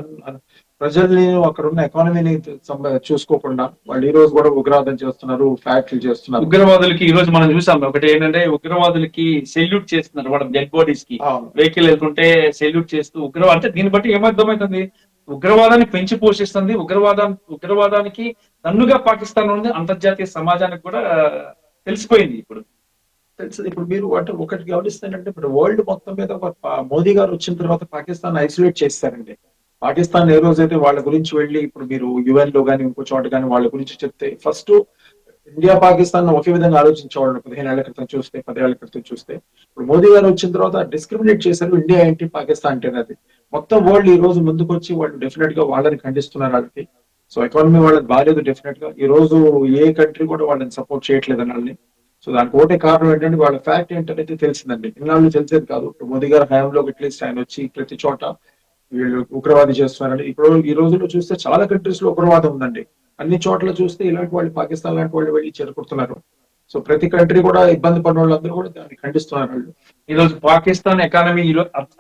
ప్రజల్ని అక్కడ ఉన్న ఎకానమీని చూసుకోకుండా వాళ్ళు ఈ రోజు కూడా ఉగ్రవాదం చేస్తున్నారు, ఫ్యాక్టరీలు చేస్తున్నారు. ఉగ్రవాదులకి ఈ రోజు మనం చూసాం ఒకటి ఏంటంటే ఉగ్రవాదులకి సెల్యూట్ చేస్తున్నారు. వాళ్ళ డెడ్ బాడీస్ కి వెహికల్ వెళ్తుంటే సెల్యూట్ చేస్తూ ఉగ్రవాదం అంటే దీన్ని బట్టి ఏమర్థమవుతుంది, ఉగ్రవాదాన్ని పెంచి పోషిస్తుంది. ఉగ్రవాదానికి తన్నుగా పాకిస్తాన్ ఉంది. అంతర్జాతీయ సమాజానికి కూడా తెలిసిపోయింది ఇప్పుడు. ఇప్పుడు మీరు అంటే ఒకటి గమనిస్తానంటే ఇప్పుడు వరల్డ్ మొత్తం మీద మోదీ గారు వచ్చిన తర్వాత పాకిస్తాన్ ఐసోలేట్ చేస్తారండి. పాకిస్తాన్ ఏ రోజైతే వాళ్ళ గురించి వెళ్ళి ఇప్పుడు మీరు UN లో కానీ ఇంకో చోట కానీ వాళ్ళ గురించి చెప్తే ఫస్ట్ ఇండియా పాకిస్తాన్ ఒకే విధంగా ఆలోచించేవాళ్ళు 15 ఏళ్ల క్రితం చూస్తే, 10 ఏళ్ల క్రితం చూస్తే. ఇప్పుడు మోదీ గారు వచ్చిన తర్వాత డిస్క్రిమినేట్ చేశారు. ఇండియా ఏంటి, పాకిస్తాన్ అంటే అది మొత్తం వరల్డ్ ఈ రోజు ముందుకు వచ్చి వాళ్ళు డెఫినెట్ గా వాళ్ళని ఖండిస్తున్నారు వాళ్ళకి. సో ఎకానమీ వాళ్ళకి బాగాలేదు డెఫినెట్ గా. ఈ రోజు ఏ కంట్రీ కూడా వాళ్ళని సపోర్ట్ చేయట్లేదు వాళ్ళని. సో దానికి ఒకటే కారణం ఏంటంటే వాళ్ళ ఫ్యాక్ట్ ఏంటనేది తెలిసిందండి. ఇన్నాళ్ళు తెలిసేది కాదు. ఇప్పుడు మోదీ గారి హయాంలో అట్లీస్ట్ ఆయన వచ్చి ప్రతి చోట వీళ్ళు ఉగ్రవాది చేస్తున్నారండి. ఇప్పుడు ఈ రోజుల్లో చూస్తే చాలా కంట్రీస్ లో ఉగ్రవాదం ఉందండి. అన్ని చోట్ల చూస్తే ఇలాంటి వాళ్ళు పాకిస్తాన్ లాంటి వాళ్ళు వెళ్ళి చేరుకుంటున్నారు. సో ప్రతి కంట్రీ కూడా ఇబ్బంది పడిన వాళ్ళందరూ కూడా దాన్ని ఖండిస్తున్నారు వాళ్ళు. ఈ రోజు పాకిస్తాన్ ఎకానమీ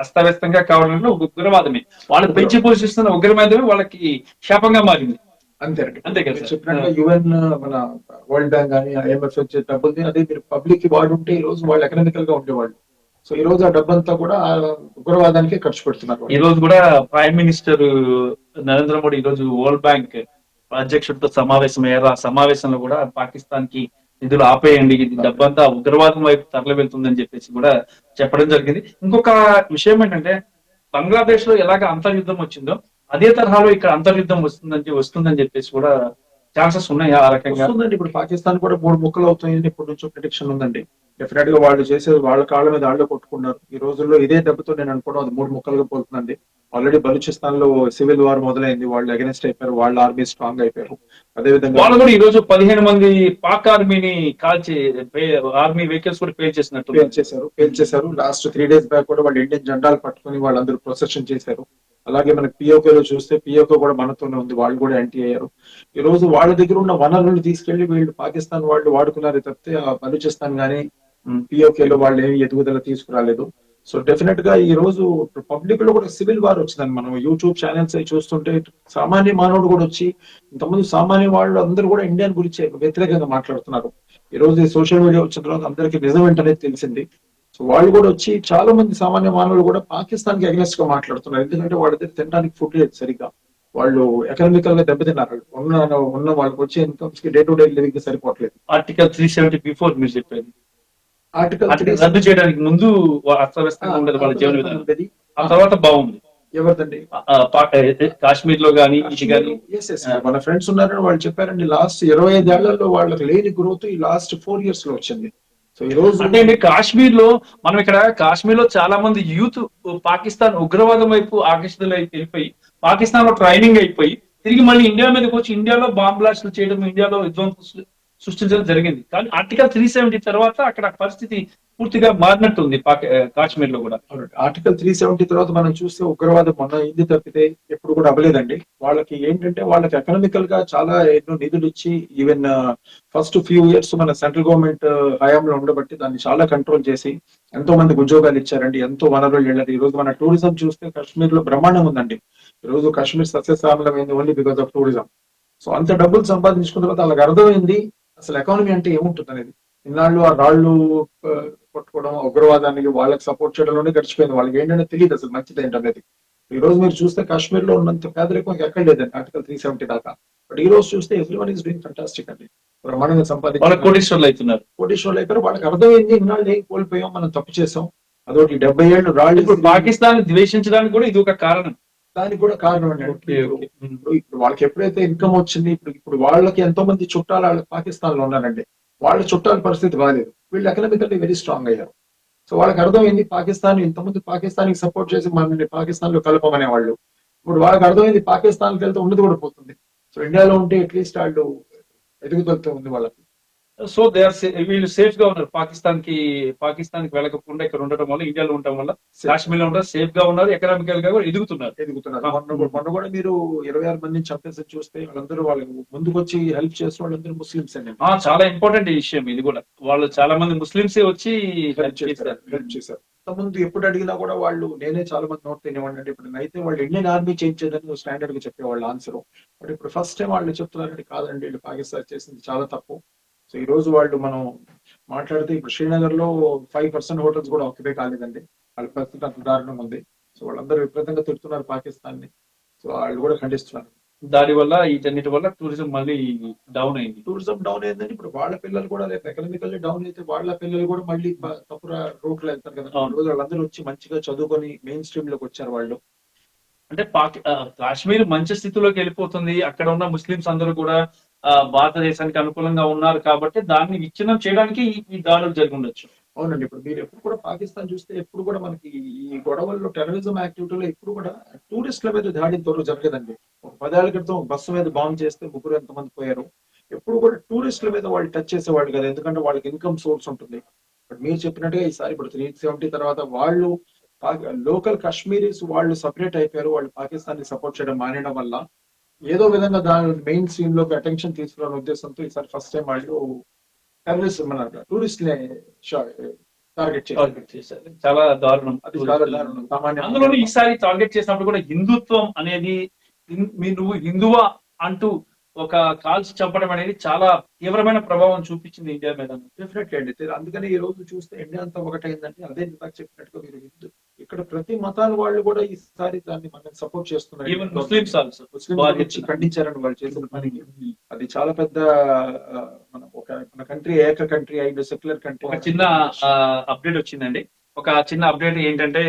అస్తవ్యస్తంగా కావాలంటే ఉగ్రవాదమే, వాళ్ళు పెంచి పోషిస్తున్న ఉగ్రవాదమే వాళ్ళకి శాపంగా మారింది. అంతే కదా చెప్పినట్టుగా UN మన వరల్డ్ బ్యాంక్ కానీ IMF వచ్చే డబ్బుల్ని అదే మీరు పబ్లిక్ కి వాడుంటే ఈ రోజు వాళ్ళు ఎకనామికల్ గా ఉండేవాళ్ళు. సో ఈ రోజు ఆ డబ్బంతా కూడా ఉగ్రవాదానికి ఖర్చు పెడుతున్నారు. ఈ రోజు కూడా ప్రైమ్ మినిస్టర్ నరేంద్ర మోడీ ఈ రోజు వరల్డ్ బ్యాంక్ అధ్యక్షుడితో సమావేశమయ్యారు. ఆ సమావేశంలో కూడా పాకిస్తాన్ కి నిధులు ఆపేయండి, ఇది డబ్బంతా ఉగ్రవాదం వైపు తరలి వెళ్తుందని చెప్పేసి కూడా చెప్పడం జరిగింది. ఇంకొక విషయం ఏంటంటే బంగ్లాదేశ్ లో ఎలాగ అంతర్యుద్ధం వచ్చిందో అదే తరహాలో ఇక్కడ అంతర్యుద్ధం వస్తుందని చెప్పేసి కూడా ఛాన్సెస్ ఉన్నాయి. ఆ రకంగా ఇప్పుడు పాకిస్తాన్ కూడా 3 ముక్కలు అవుతాయని ఇప్పటి నుంచో ప్రిడిక్షన్ ఉందండి. డెఫినెట్ గా వాళ్ళు చేసేది వాళ్ళ కాళ్ళ మీద వాళ్ళు కొట్టుకున్నారు. ఈ రోజుల్లో ఇదే దెబ్బతో నేను అనుకోవడం అది 3 ముక్కలుగా పోతుందండి. ఆల్రెడీ బలూచిస్తాన్ లో సివిల్ వార్ మొదలైంది. వాళ్ళు అగెన్స్ట్ అయిపోయారు. వాళ్ళ ఆర్మీ స్ట్రాంగ్ అయిపోయారు. అదేవిధంగా వాళ్ళు కూడా ఈ రోజు 15 మంది పాక్ ఆర్మీని కాల్చి ఆర్మీ వెహికల్స్ కూడా పేల్చేశారు. లాస్ట్ 3 days బ్యాక్ కూడా వాళ్ళు ఇండియన్ జెండాలు పట్టుకుని వాళ్ళందరూ ప్రొసెషన్ చేశారు. అలాగే మనకి POK లో చూస్తే POK కూడా మనతోనే ఉంది. వాళ్ళు కూడా యాంటీ అయ్యారు. ఈ రోజు వాళ్ళ దగ్గర ఉన్న వనరులను తీసుకెళ్లి వీళ్ళు పాకిస్తాన్ వాళ్ళు వాడుకున్నారు తప్పితే ఆ బలూచిస్తాన్ గానీ POK లో వాళ్ళు ఏమి ఎదుగుదల తీసుకురాలేదు. సో డెఫినెట్ గా ఈ రోజు పబ్లిక్ లో కూడా సివిల్ వార్ వచ్చిందని మనం యూట్యూబ్ ఛానల్స్ అవి చూస్తుంటే సామాన్య మానవుడు కూడా వచ్చి ఇంతకుముందు సామాన్య వాళ్ళు అందరూ కూడా ఇండియన్ గురించి వ్యతిరేకంగా మాట్లాడుతున్నారు. ఈ రోజు సోషల్ మీడియా వచ్చిన తర్వాత అందరికీ నిజం ఏంటనేది తెలిసింది. సో వాళ్ళు కూడా వచ్చి చాలా మంది సామాన్య మానవులు కూడా పాకిస్తాన్ కి అగెన్స్ట్ గా మాట్లాడుతున్నారు. ఎందుకంటే వాళ్ళ దగ్గర తినడానికి ఫుడ్ లేదు సరిగ్గా. వాళ్ళు ఎకనామికల్ గా దెబ్బతిన్నారు. ఉన్న వాళ్ళకి వచ్చే ఇన్కమ్స్ కి డే టు డే లివింగ్ సరిపోవట్లేదు. ఆర్టికల్ 370 బిఫోర్ మీరు చెప్పేది ఆర్టికల్ రద్దు చేయడానికి ముందు అస్తవ్యస్తంగా ఉండదు వాళ్ళ జీవన విధానం, ఆ తర్వాత బాగుంది. ఎవరిదండి? కాశ్మీర్ లో గానీ ఇది గానీ మన ఫ్రెండ్స్ ఉన్నారని వాళ్ళు చెప్పారండి. లాస్ట్ 25 ఏళ్లలో వాళ్ళకి లేని గ్రోత్ ఈ లాస్ట్ 4 years లో వచ్చింది. సో ఈ రోజు అంటే కాశ్మీర్ లో మనం ఇక్కడ కాశ్మీర్ లో చాలా మంది యూత్ పాకిస్తాన్ ఉగ్రవాదం వైపు ఆకర్షితులు వెళ్ళిపోయి పాకిస్తాన్ లో ట్రైనింగ్ అయిపోయి తిరిగి మళ్ళీ ఇండియా మీదకి వచ్చి ఇండియాలో బాంబ్ బ్లాస్టులు చేయడం, ఇండియాలో విధ్వంసం సృష్టించడం జరిగింది. కానీ ఆర్టికల్ 370 తర్వాత అక్కడ పరిస్థితి పూర్తిగా మారినట్టుంది కాశ్మీర్ లో కూడా. ఆర్టికల్ 370 తర్వాత మనం చూస్తే ఉగ్రవాదం మొన్న అయింది తప్పితే ఎప్పుడు కూడా అవ్వలేదండి. వాళ్ళకి ఏంటంటే వాళ్ళకి ఎకనామికల్ గా చాలా ఎన్నో నిధులు ఇచ్చి ఈవెన్ ఫస్ట్ ఫ్యూ ఇయర్స్ మన సెంట్రల్ గవర్నమెంట్ హయాంలో ఉండబట్టి దాన్ని చాలా కంట్రోల్ చేసి ఎంతో మందికి ఉద్యోగాలు ఇచ్చారండి, ఎంతో వనరులు వెళ్ళారు. ఈ రోజు మన టూరిజం చూస్తే కాశ్మీర్ లో బ్రహ్మాండం ఉందండి. ఈ రోజు కాశ్మీర్ సస్యశ్యామలమైంది only because of tourism. So అంత డబ్బులు సంపాదించుకున్న తర్వాత వాళ్ళకి అర్థమైంది అసలు ఎకానమీ అంటే ఏముంటుంది అనేది. ఇన్నాళ్ళు ఆ రాళ్ళు కొట్టుకోవడం, ఉగ్రవాదానికి వాళ్ళకి సపోర్ట్ చేయడంలోనే గడిచిపోయింది. వాళ్ళకి ఏంటంటే తెలియదు అసలు మంచిది ఏంటనేది. ఈ రోజు మీరు చూస్తే కాశ్మీర్ లో ఉన్నంత పేదరికం ఎక్కడ లేదండి ఆర్టికల్ 370 దాకా. బట్ ఈ రోజు చూస్తే ఎవ్రీవన్ ఈస్ డూయింగ్ ఫంటాస్టిక్ అండి. బ్రహ్మాండంగా సంపాదించారు, కోటీశ్వర్లు అవుతున్నారు. కోటీశ్వర్లు అయిపోయారు. వాళ్ళకి అర్థమైంది ఇన్నాళ్ళు ఏం కోల్పోయాం, మనం తప్పు చేసాం. అదొకటి 70 ఏళ్ళు రాళ్ళు. ఇప్పుడు పాకిస్తాన్ ద్వేషించడానికి కూడా ఇది ఒక కారణం. దానికి కూడా కారణం అండి. ఇప్పుడు వాళ్ళకి ఎప్పుడైతే ఇన్కమ్ వచ్చింది, ఇప్పుడు వాళ్ళకి ఎంతో మంది చుట్టాలు వాళ్ళకి పాకిస్తాన్ లో ఉన్నారండి. వాళ్ళ చుట్టాల పరిస్థితి బాగాలేదు, వీళ్ళు ఎకనామికల్లీ వెరీ స్ట్రాంగ్ అయ్యారు. సో వాళ్ళకి అర్థమైంది పాకిస్తాన్ ఇంతమంది పాకిస్తాన్ సపోర్ట్ చేసి మనల్ని పాకిస్తాన్ లో కలపమనే వాళ్ళు. ఇప్పుడు వాళ్ళకి అర్థమైంది పాకిస్తాన్కి వెళ్తే ఉన్నది కూడా పోతుంది. సో ఇండియాలో ఉంటే అట్లీస్ట్ వాళ్ళు ఎదుగుదలతో ఉంది వాళ్ళకి. సో దే ఆర్ వీళ్ళు సేఫ్ గా ఉన్నారు. పాకిస్తాన్ కి వెళ్ళకుండా ఇక్కడ ఉండటం వల్ల, ఇండియాలో ఉండటం వల్ల కాశ్మీర్ లో ఉంటారు, సేఫ్ గా ఉన్నారు, ఎకనామికల్ గా కూడా ఎదుగుతున్నారు. మొన్న కూడా మీరు 26 మందిని చంపేసి చూస్తే వాళ్ళందరూ వాళ్ళకి ముందుకు వచ్చి హెల్ప్ చేసిన వాళ్ళందరూ ముస్లిమ్స్ అండి. చాలా ఇంపార్టెంట్ ఈ విషయం ఇది కూడా. వాళ్ళు చాలా మంది ముస్లింసే వచ్చి హెల్ప్ చేశారు. ముందు ఎప్పుడు అడిగినా కూడా వాళ్ళు నేనే చాలా మంది నోట్ తినేవాడిని అంటే ఇప్పుడు అయితే వాళ్ళు ఇండియన్ ఆర్మీ చేంజ్ చేయదని స్టాండర్డ్ గా చెప్పేవాళ్ళు ఆన్సర్. బట్ ఇప్పుడు ఫస్ట్ టైం వాళ్ళు చెప్తున్నారంటే కాదండి వీళ్ళు పాకిస్తాన్ చేసింది చాలా తప్పు. సో ఈ రోజు వాళ్ళు మనం మాట్లాడితే ఇప్పుడు శ్రీనగర్ లో 5% హోటల్స్ కూడా ఆక్యుపై కాలేదండి. వాళ్ళ పరిస్థితి అంత దారుణంగా ఉంది. సో వాళ్ళందరూ విపరీతంగా తిడుతున్నారు పాకిస్తాన్ ని. సో వాళ్ళు కూడా ఖండిస్తున్నారు. దాని వల్ల వీటన్నిటి వల్ల టూరిజం మళ్ళీ డౌన్ అయింది. టూరిజం డౌన్ అయిందండి. ఇప్పుడు వాళ్ళ పిల్లలు కూడా రేపు ఎకనామికల్లీ డౌన్ అయితే వాళ్ళ పిల్లలు కూడా మళ్ళీ తప్పు రోడ్లు వెళ్తారు కదా. రోజు వాళ్ళందరూ వచ్చి మంచిగా చదువుకొని మెయిన్ స్ట్రీమ్ లోకి వచ్చారు వాళ్ళు. అంటే కాశ్మీర్ మంచి స్థితిలోకి వెళ్ళిపోతుంది. అక్కడ ఉన్న ముస్లింస్ అందరూ కూడా భారతదేశానికి అనుకూలంగా ఉన్నారు కాబట్టి దాన్ని విచ్ఛిన్నం చేయడానికి ఈ దాడులు జరిగి ఉండొచ్చు. అవునండి. ఇప్పుడు మీరు ఎప్పుడు కూడా పాకిస్తాన్ చూస్తే ఎప్పుడు కూడా మనకి ఈ గొడవల్లో టెర్రరిజం యాక్టివిటీలో ఎప్పుడు కూడా టూరిస్టుల మీద దాడి త్వరగా జరగదండి. ఒక 10 ఏళ్ల క్రితం బస్సు మీద బాంబ్ చేస్తే 3 ఎంతమంది పోయారు. ఎప్పుడు కూడా టూరిస్టుల మీద వాళ్ళు టచ్ చేసేవాళ్ళు కదా, ఎందుకంటే వాళ్ళకి ఇన్కమ్ సోర్స్ ఉంటుంది. బట్ మీరు చెప్పినట్టుగా ఈసారి ఇప్పుడు 370 తర్వాత వాళ్ళు లోకల్ కాశ్మీరీస్ వాళ్ళు సపరేట్ అయిపోయారు. వాళ్ళు పాకిస్తాన్ ని సపోర్ట్ చేయడం మానేయడం వల్ల ఏదో విధంగా దాని మెయిన్ స్ట్రీమ్ లోకి అటెన్షన్ తీసుకురావడం ఉద్దేశంతో ఈసారి ఫస్ట్ టైం వాళ్ళు టెర్రరిస్ట్ మన టూరిస్ట్ ని టార్గెట్ చేశారు. చాలా దారుణం. అది చాలా దారుణం. అందులో ఈసారి టార్గెట్ చేసినప్పుడు కూడా హిందుత్వం అనేది నువ్వు హిందువా అంటూ ఒక కాల్చి చంపడం అనేది చాలా తీవ్రమైన ప్రభావం చూపించింది ఇండియా మీద. డెఫినెట్లీ అండి. అందుకని ఈ రోజు చూస్తే ఇండియా అంతా ఒకటైందంటే అదే ఇందాక చెప్పినట్టుగా మీరు హిందూ ఇక్కడ ప్రతి మతాల వాళ్ళు కూడా ఈసారి దాన్ని మనం సపోర్ట్ చేస్తున్నారు. ఈవెన్ ముస్లింస్ ఆల్సో ఖండించారని వాళ్ళు చేసిన పనికి. అది చాలా పెద్ద మన కంట్రీ ఏక కంట్రీ అయిన సెక్యులర్ కంట్రీ. ఒక చిన్న అప్డేట్ వచ్చిందండి. ఒక చిన్న అప్డేట్ ఏంటంటే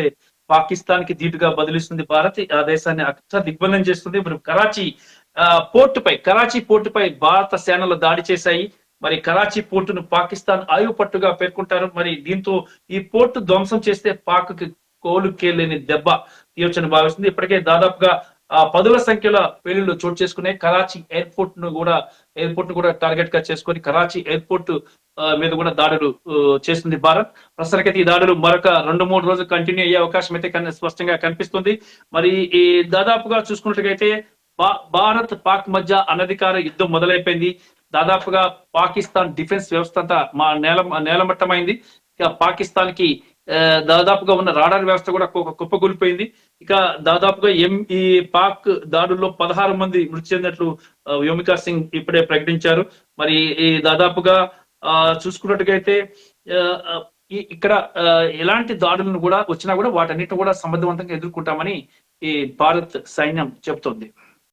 పాకిస్తాన్ కి ధీటుగా బదిలిస్తుంది భారత్. ఆ దేశాన్ని అక్షర దిగ్బంధం చేస్తుంది. ఇప్పుడు కరాచీ పోర్టుపై భారత సేనలు దాడి చేశాయి. మరి కరాచీ పోర్టును పాకిస్తాన్ ఆయుపట్టుగా పేర్కొంటారు. మరి దీంతో ఈ పోర్టు ధ్వంసం చేస్తే పాక్ కి కోలుకేలేని దెబ్బ తీయొచ్చని భావిస్తుంది. ఇప్పటికే దాదాపుగా 10ల సంఖ్యలో పేలుళ్లు చోటు చేసుకునే కరాచీ ఎయిర్పోర్ట్ ను కూడా టార్గెట్ గా చేసుకుని కరాచీ ఎయిర్పోర్ట్ మీద కూడా దాడులు చేస్తుంది భారత్. ప్రస్తుతానికైతే ఈ దాడులు మరొక 2-3 రోజులు కంటిన్యూ అయ్యే అవకాశం అయితే స్పష్టంగా కనిపిస్తుంది. మరి ఈ దాదాపుగా చూసుకున్నట్టుగైతే భారత్ పాక్ మధ్య అనధికార యుద్ధం మొదలైపోయింది. దాదాపుగా పాకిస్తాన్ డిఫెన్స్ వ్యవస్థ అంతా నేలమట్టమైంది. ఇక పాకిస్తాన్ కి దాదాపుగా ఉన్న రాడార్ వ్యవస్థ కూడా కుప్పకూలిపోయింది. ఇక దాదాపుగా ఈ పాక్ దాడుల్లో 16 మంది మృతి చెందినట్లు వ్యోమికా సింగ్ ఇప్పుడే ప్రకటించారు. మరి ఈ దాదాపుగా చూసుకున్నట్టుగైతే ఇక్కడ ఎలాంటి దాడులను కూడా వచ్చినా కూడా వాటన్నిటిని కూడా సమర్థవంతంగా ఎదుర్కొంటామని ఈ భారత్ సైన్యం చెబుతోంది.